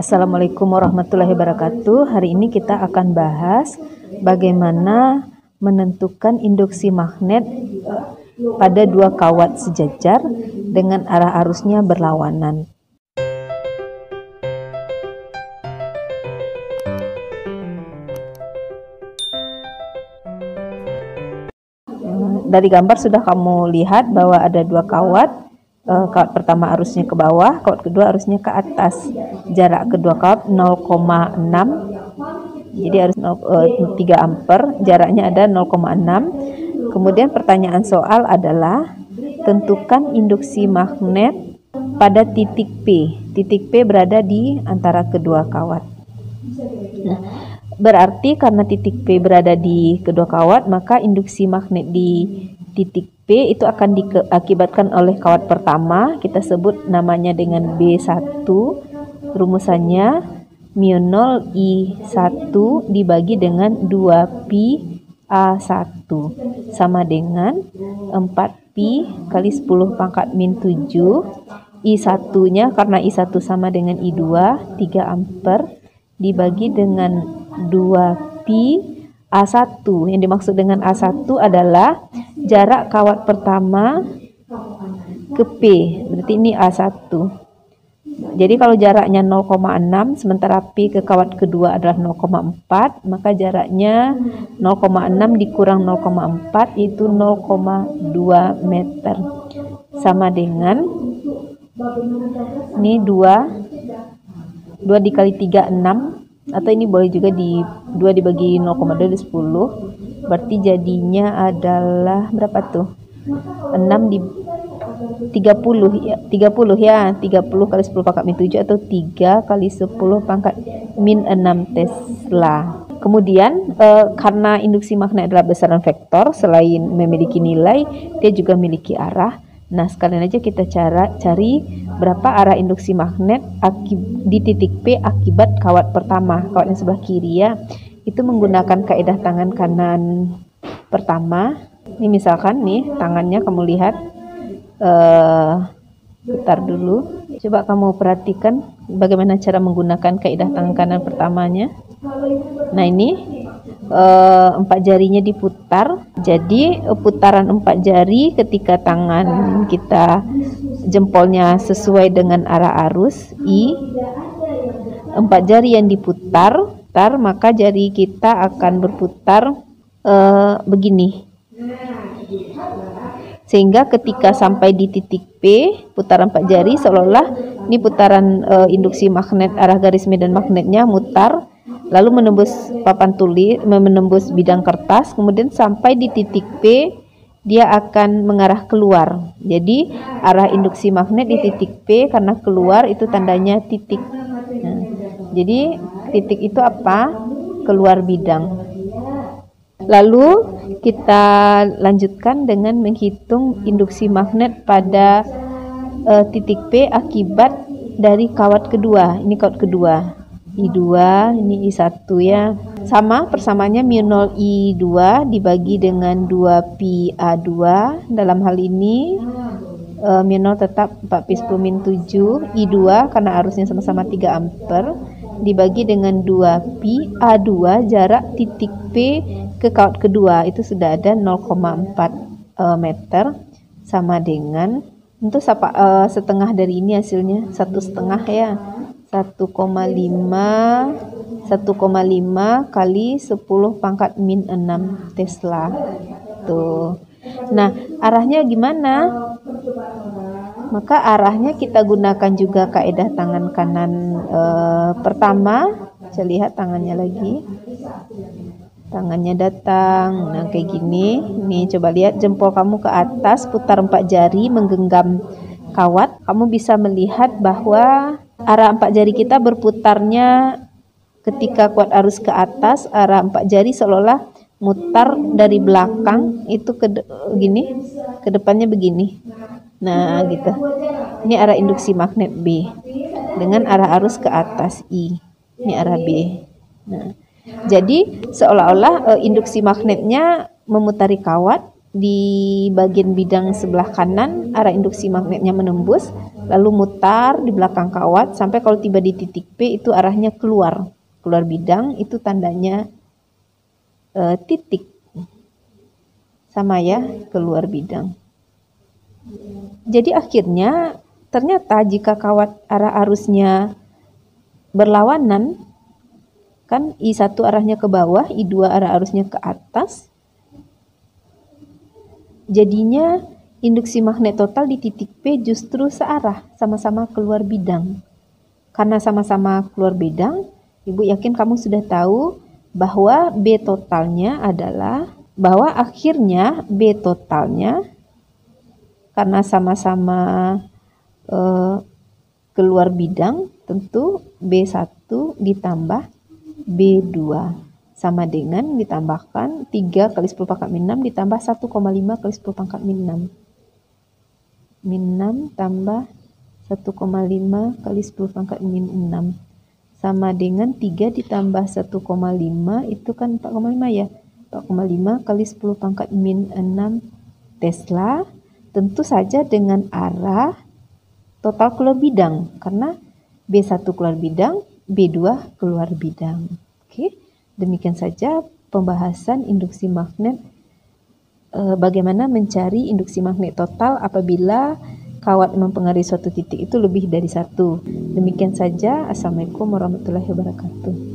Assalamualaikum warahmatullahi wabarakatuh. Hari ini kita akan bahas bagaimana menentukan induksi magnet pada dua kawat sejajar dengan arah arusnya berlawanan. Dari gambar sudah kamu lihat bahwa ada dua kawat. Kawat pertama arusnya ke bawah, kawat kedua arusnya ke atas. Jarak kedua kawat 0,6, jadi harus 3 ampere, jaraknya ada 0,6. Kemudian pertanyaan soal adalah tentukan induksi magnet pada titik P. Titik P berada di antara kedua kawat. Nah, berarti karena titik P berada di kedua kawat, maka induksi magnet di titik P itu akan diakibatkan oleh kawat pertama. Kita sebut namanya dengan B1. Rumusannya μ0 I1 dibagi dengan 2pi A1 sama dengan 4pi kali 10 pangkat min 7. I1 nya karena I1 sama dengan I2 3 ampere dibagi dengan 2pi A1. Yang dimaksud dengan A1 adalah jarak kawat pertama ke P. Berarti ini A1. Jadi kalau jaraknya 0,6 sementara P ke kawat kedua adalah 0,4, maka jaraknya 0,6 dikurang 0,4 itu 0,2 meter. Sama dengan ini 2 dikali 3 6. Atau ini boleh juga di 2 dibagi 0,2 di 10. Berarti jadinya adalah berapa tuh? 6 di 30 ya. 30 kali 10 pangkat min 7 atau 3 kali 10 pangkat min 6 Tesla. Kemudian karena induksi magnet adalah besaran vektor, selain memiliki nilai, dia juga memiliki arah. Nah, sekalian aja kita cari berapa arah induksi magnet di titik P akibat kawat pertama, kawat yang sebelah kiri ya. Itu menggunakan kaidah tangan kanan pertama. Ini misalkan nih tangannya kamu lihat, putar dulu. Coba kamu perhatikan bagaimana cara menggunakan kaidah tangan kanan pertamanya. Nah ini 4 jarinya diputar. Jadi putaran 4 jari ketika tangan kita jempolnya sesuai dengan arah arus I, 4 jari yang diputar, maka jari kita akan berputar begini. Sehingga ketika sampai di titik P, putaran 4 jari seolah-olah ini putaran induksi magnet, arah garis medan magnetnya mutar lalu menembus papan tulis, menembus bidang kertas, kemudian sampai di titik P dia akan mengarah keluar. Jadi arah induksi magnet di titik P karena keluar itu tandanya titik. Nah, jadi titik itu apa? Keluar bidang. Lalu kita lanjutkan dengan menghitung induksi magnet pada titik P akibat dari kawat kedua. Ini kawat kedua. I2, ini I1 ya. Sama persamaannya μ0 I2 dibagi dengan 2pi A2. Dalam hal ini μ0 tetap 4pi 10 min 7. I2 karena arusnya sama-sama 3 ampere dibagi dengan 2pi A2 jarak titik P ke kawat kedua itu sudah ada 0,4 meter sama dengan untuk setengah dari ini hasilnya 1,5 ya. 1,5 kali 10 pangkat min 6 Tesla. Tuh. Nah, arahnya gimana? Maka arahnya kita gunakan juga kaidah tangan kanan pertama. Saya lihat tangannya lagi. Tangannya datang. Nah, kayak gini. Nih, coba lihat jempol kamu ke atas, putar 4 jari menggenggam kawat. Kamu bisa melihat bahwa arah 4 jari kita berputarnya ketika kuat arus ke atas, arah 4 jari seolah-olah mutar dari belakang itu ke depannya begini. Nah, gitu. Ini arah induksi magnet B dengan arah arus ke atas I. Ini arah B. Nah, jadi seolah-olah induksi magnetnya memutari kawat di bagian bidang sebelah kanan, arah induksi magnetnya menembus, lalu mutar di belakang kawat sampai kalau tiba di titik P itu arahnya keluar bidang, itu tandanya titik, sama ya, keluar bidang. Jadi akhirnya ternyata jika kawat arah arusnya berlawanan, kan I1 arahnya ke bawah, I2 arah arusnya ke atas, jadinya induksi magnet total di titik P justru searah, sama-sama keluar bidang. Karena sama-sama keluar bidang, Ibu yakin kamu sudah tahu bahwa B totalnya adalah, bahwa akhirnya B totalnya karena sama-sama keluar bidang, tentu B1 ditambah B2 sama dengan ditambahkan 3 kali 10 pangkat min 6 ditambah 1,5 kali 10 pangkat min 6. Min 6 tambah 1,5 kali 10 pangkat min 6 sama dengan 3 ditambah 1,5 itu kan 4,5 ya. 4,5 kali 10 pangkat min 6 Tesla, tentu saja dengan arah total keluar bidang karena B1 keluar bidang, B2 keluar bidang. Oke, demikian saja pembahasan induksi magnet. Bagaimana mencari induksi magnet total apabila kawat mempengaruhi suatu titik itu lebih dari satu. Demikian saja. Assalamualaikum warahmatullahi wabarakatuh.